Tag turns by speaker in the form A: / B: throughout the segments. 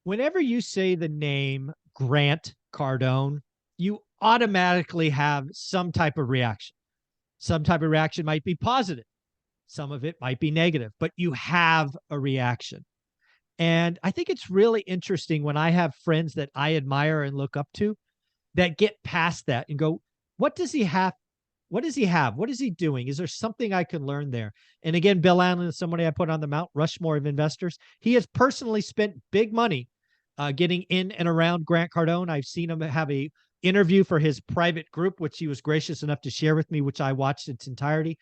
A: Whenever you say the name Grant Cardone, you automatically have some type of reaction. Some type of reaction might be positive. Some of it might be negative, but you have a reaction. And I think it's really interesting when I have friends that I admire and look up to that get past that and go, what does he have? What does he have? What is he doing? Is there something I can learn there? And again, Bill Allen is somebody I put on the Mount Rushmore of investors. He has personally spent big money getting in and around Grant Cardone. I've seen him have a interview for his private group, which he was gracious enough to share with me, which I watched its entirety.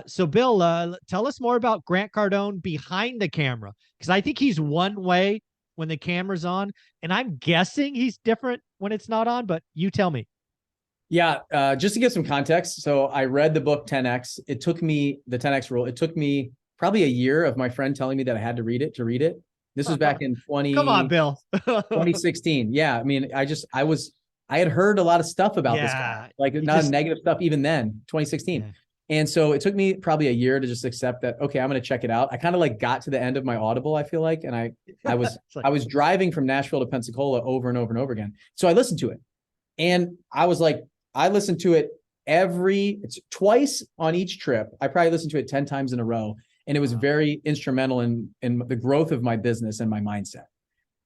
A: So, Bill, tell us more about Grant Cardone behind the camera, because I think he's one way when the camera's on, and I'm guessing he's different when it's not on, but you tell me.
B: Yeah, just to give some context. So I read the book 10X. It took me, the 10X rule, it took me probably a year of my friend telling me that I had to read it. This was back in
A: Come on, Bill.
B: 2016. Yeah, I mean, I had heard a lot of stuff about this guy, like not negative stuff even then, 2016. Yeah. And so it took me probably a year to just accept that, okay, I'm going to check it out. I kind of like got to the end of my Audible, I feel like. And I was driving from Nashville to Pensacola over and over and over again. So I listened to it. And I was like, I listened to it it's twice on each trip. I probably listened to it 10 times in a row. And it was very instrumental in the growth of my business and my mindset.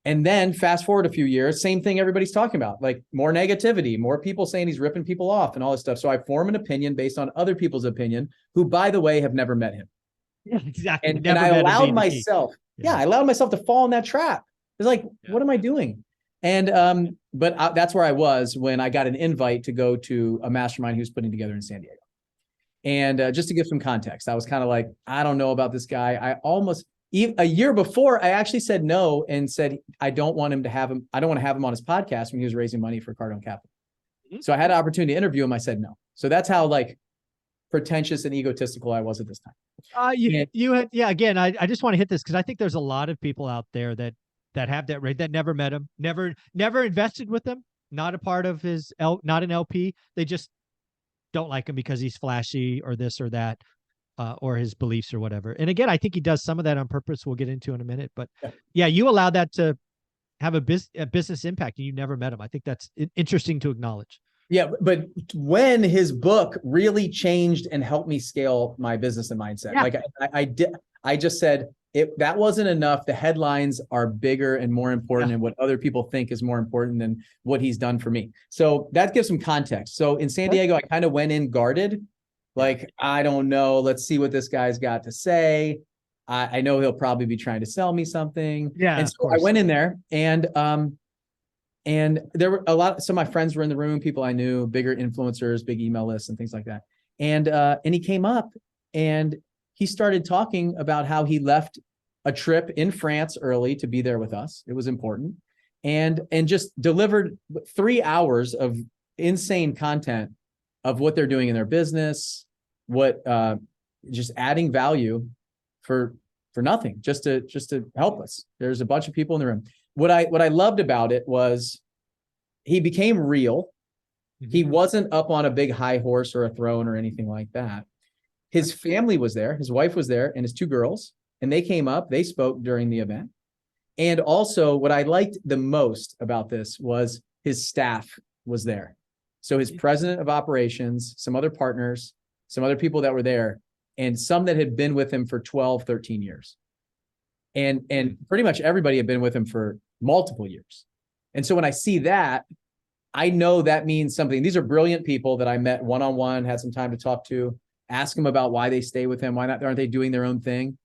B: And then fast forward a few years, same thing everybody's talking about, like more negativity, more people saying he's ripping people off and all this stuff. So I form an opinion based on other people's opinion, who, by the way, have never met him.
A: Yeah, exactly.
B: And I allowed myself, I allowed myself to fall in that trap. It's like, what am I doing? And, but that's where I was when I got an invite to go to a mastermind he was putting together in San Diego. And just to give some context, I was kind of like, I don't know about this guy. A year before, I actually said no and said, I don't want to have him on his podcast when he was raising money for Cardone Capital. Mm-hmm. So I had an opportunity to interview him. I said no. So that's how like pretentious and egotistical I was at this time.
A: Again, I just want to hit this because I think there's a lot of people out there that have that rate, that never met him, never invested with him, not a part of not an LP. They just don't like him because he's flashy or this or that. Or his beliefs or whatever. And again, I think he does some of that on purpose. We'll get into in a minute, but yeah, you allow that to have a business impact and you never met him. I think that's interesting to acknowledge.
B: Yeah. But when his book really changed and helped me scale my business and mindset, like I just said that wasn't enough. The headlines are bigger and more important and what other people think is more important than what he's done for me. So that gives some context. So in San Diego, I kind of went in guarded. Like, I don't know. Let's see what this guy's got to say. I know he'll probably be trying to sell me something. Yeah. And so I went in there and there were some of my friends were in the room, people I knew, bigger influencers, big email lists and things like that. And he came up and he started talking about how he left a trip in France early to be there with us. It was important. And just delivered 3 hours of insane content of what they're doing in their business, just adding value for nothing, just to help us. There's a bunch of people in the room. What I loved about it was he became real. Mm-hmm. He wasn't up on a big high horse or a throne or anything like that. His family was there. His wife was there and his 2 girls, and they came up, they spoke during the event. And also what I liked the most about this was his staff was there. So his president of operations, some other partners, some other people that were there, and some that had been with him for 12, 13 years. And pretty much everybody had been with him for multiple years. And so when I see that, I know that means something. These are brilliant people that I met one-on-one, had some time to talk to, ask them about why they stay with him. Why not? Aren't they doing their own thing?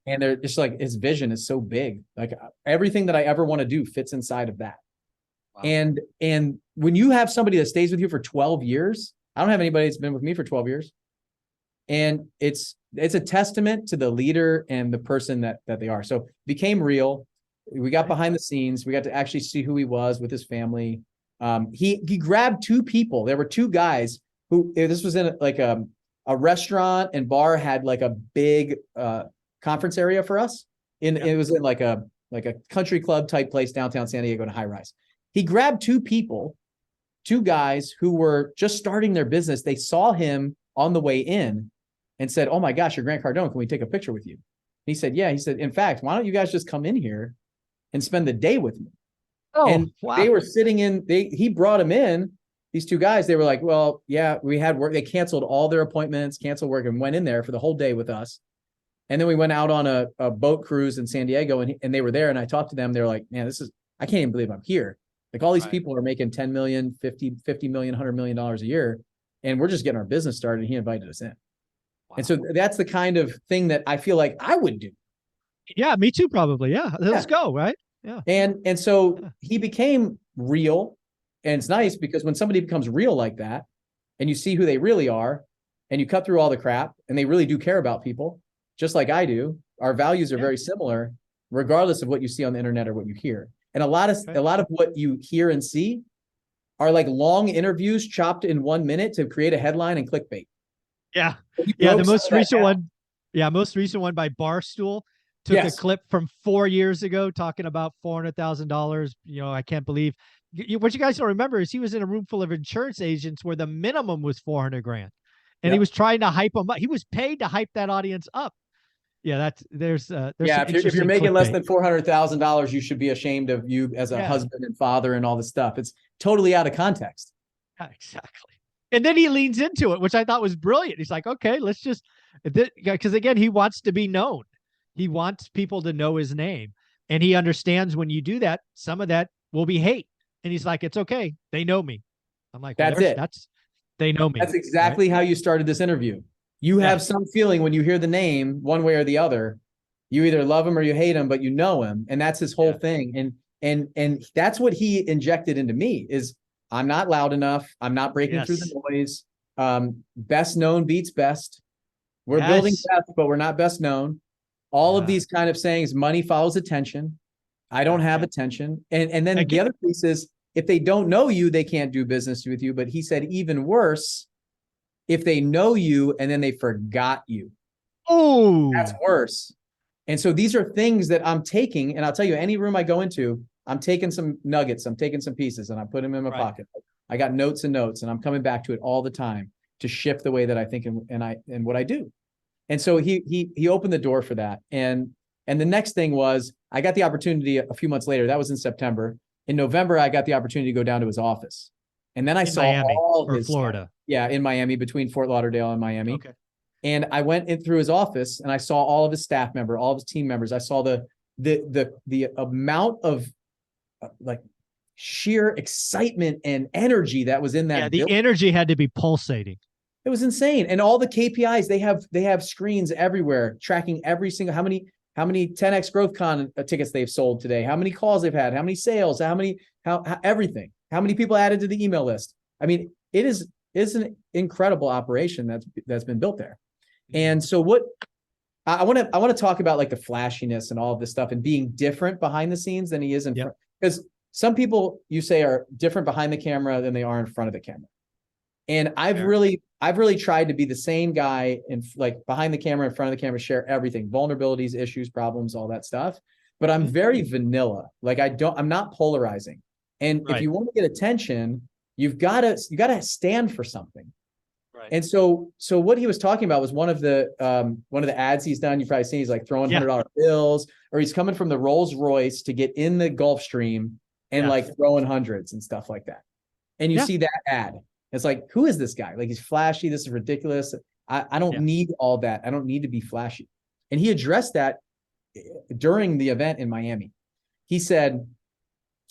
B: And they're just like, his vision is so big. Like everything that I ever want to do fits inside of that. Wow. And when you have somebody that stays with you for 12 years, I don't have anybody that's been with me for 12 years. And it's a testament to the leader and the person that they are. So became real. We got behind the scenes. We got to actually see who he was with his family. He grabbed 2 people. There were 2 guys who, this was in like a restaurant and bar had like a big conference area for us. It was in like a country club type place downtown San Diego in a high rise. He grabbed 2 people, 2 guys who were just starting their business. They saw him on the way in and said, "Oh my gosh, you're Grant Cardone. Can we take a picture with you?" He said, "Yeah." He said, "In fact, why don't you guys just come in here and spend the day with me.
A: Oh,
B: And
A: wow.
B: they were sitting in, he brought them in, these two guys. They were like, well, yeah, we had work. They canceled all their appointments, canceled work, and went in there for the whole day with us. And then we went out on a boat cruise in San Diego, and they were there. And I talked to them. They were like, man, I can't even believe I'm here. Like, all these people are making 10 million, 50 million, $100 million a year. And we're just getting our business started. And he invited us in. Wow. And so that's the kind of thing that I feel like I would do.
A: Yeah, me too, probably. Yeah. Let's go. Right. Yeah.
B: And so he became real. And it's nice because when somebody becomes real like that, and you see who they really are, and you cut through all the crap, and they really do care about people, just like I do, our values are very similar, regardless of what you see on the internet or what you hear. And a lot of what you hear and see are like long interviews chopped in 1 minute to create a headline and clickbait.
A: Yeah. Yeah. The most recent one. Yeah. Most recent one by Barstool took a clip from 4 years ago talking about $400,000. You know, I can't believe what you guys don't remember is he was in a room full of insurance agents where the minimum was 400 grand. And he was trying to hype them up. He was paid to hype that audience up. Yeah, there's
B: if you're making less than $400,000, you should be ashamed of you as a husband and father and all this stuff. It's totally out of context.
A: Yeah, exactly. And then he leans into it, which I thought was brilliant. He's like, okay, let's just, because again, he wants to be known. He wants people to know his name. And he understands when you do that, some of that will be hate. And he's like, it's okay. They know me. I'm like, well, they know me.
B: That's exactly how you started this interview. You have some feeling when you hear the name one way or the other. You either love him or you hate him, but you know him. And that's his whole thing. And that's what he injected into me is I'm not loud enough. I'm not breaking through the noise. Best known beats best. We're building best, but we're not best known. All of these kind of sayings, money follows attention. I don't have attention. And then the other piece is if they don't know you, they can't do business with you. But he said even worse, if they know you and then they forgot you.
A: Oh,
B: that's worse. And so these are things that I'm taking, and I'll tell you, any room I go into, I'm taking some nuggets, I'm taking some pieces, and I put them in my pocket. I got notes and notes, and I'm coming back to it all the time to shift the way that I think and what I do. And so he opened the door for that. And the next thing was I got the opportunity a few months later. That was in September. In November, I got the opportunity to go down to his office. And then I saw
A: Miami,
B: all
A: or
B: his
A: Florida.
B: Stuff. Yeah, in Miami, between Fort Lauderdale and Miami.
A: Okay.
B: And I went in through his office and I saw all of his staff members, all of his team members. I saw the amount of like sheer excitement and energy that was in that.
A: Yeah, the energy had to be pulsating.
B: It was insane. And all the KPIs, they have screens everywhere tracking every single, how many 10X Growth Con tickets they've sold today, how many calls they've had, how many sales, how everything, how many people added to the email list. I mean, it is an incredible operation that's been built there. And so what I want to talk about, like the flashiness and all of this stuff and being different behind the scenes than he is in front, because some people you say are different behind the camera than they are in front of the camera. And I've really tried to be the same guy in like behind the camera, in front of the camera, share everything, vulnerabilities, issues, problems, all that stuff. But I'm very vanilla. Like I'm not polarizing. And if you want to get attention, you gotta stand for something. Right. And so what he was talking about was one of the ads he's done. You've probably seen, he's like throwing $100 bills, or he's coming from the Rolls Royce to get in the Gulf Stream and like throwing hundreds and stuff like that. And you see that ad. It's like, who is this guy? Like, he's flashy. This is ridiculous. I don't need all that. I don't need to be flashy. And he addressed that during the event in Miami. He said,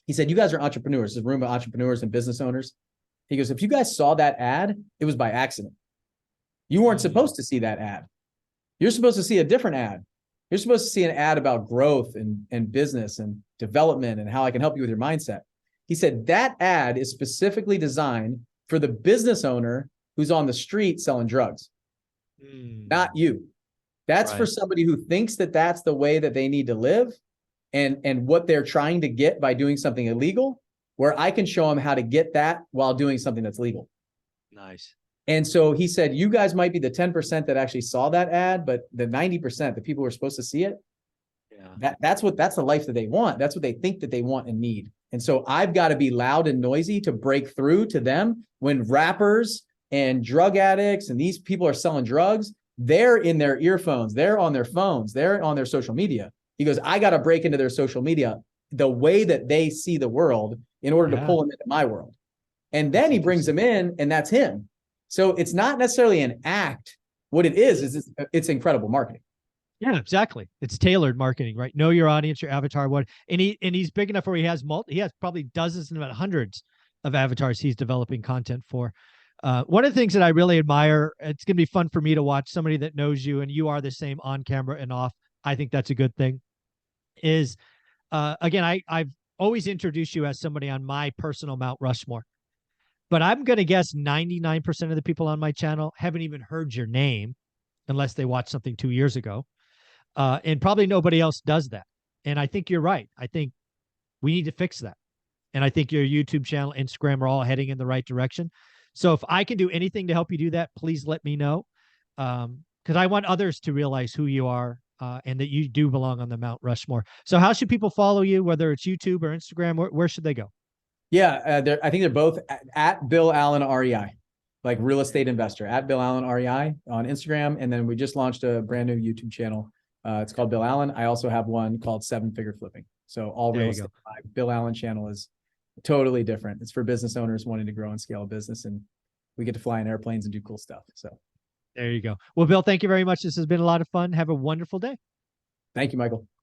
B: you guys are entrepreneurs. There's a room of entrepreneurs and business owners. He goes, if you guys saw that ad, it was by accident. You weren't supposed to see that ad. You're supposed to see a different ad. You're supposed to see an ad about growth and business and development and how I can help you with your mindset. He said that ad is specifically designed for the business owner who's on the street selling drugs, not you. That's for somebody who thinks that that's the way that they need to live and what they're trying to get by doing something illegal, where I can show them how to get that while doing something that's legal. Nice. And so he said, you guys might be the 10% that actually saw that ad, but the 90%, the people who are supposed to see it, that's the life that they want. That's what they think that they want and need. And so I've got to be loud and noisy to break through to them when rappers and drug addicts and these people are selling drugs. They're in their earphones. They're on their phones. They're on their social media. He goes, I got to break into their social media the way that they see the world in order to pull them into my world. And then he brings them in, and that's him. So it's not necessarily an act. What it is it's incredible marketing.
A: Yeah, exactly. It's tailored marketing, right? Know your audience, your avatar, and he's big enough where he has probably dozens and about hundreds of avatars he's developing content for. One of the things that I really admire, it's going to be fun for me to watch somebody that knows you and you are the same on camera and off. I think that's a good thing. Is again, I've always introduced you as somebody on my personal Mount Rushmore, but I'm going to guess 99% of the people on my channel haven't even heard your name unless they watched something 2 years ago. And probably nobody else does that. And I think you're right. I think we need to fix that. And I think your YouTube channel, Instagram are all heading in the right direction. So if I can do anything to help you do that, please let me know. Because I want others to realize who you are and that you do belong on the Mount Rushmore. So how should people follow you, whether it's YouTube or Instagram? Where should they go?
B: Yeah, I think they're both at Bill Allen REI, like real estate investor, at Bill Allen REI on Instagram. And then we just launched a brand new YouTube channel. It's called Bill Allen. I also have one called 7-Figure Flipping. So all real estate. Bill Allen channel is totally different. It's for business owners wanting to grow and scale a business, and we get to fly in airplanes and do cool stuff. So
A: there you go. Well, Bill, thank you very much. This has been a lot of fun. Have a wonderful day.
B: Thank you, Michael.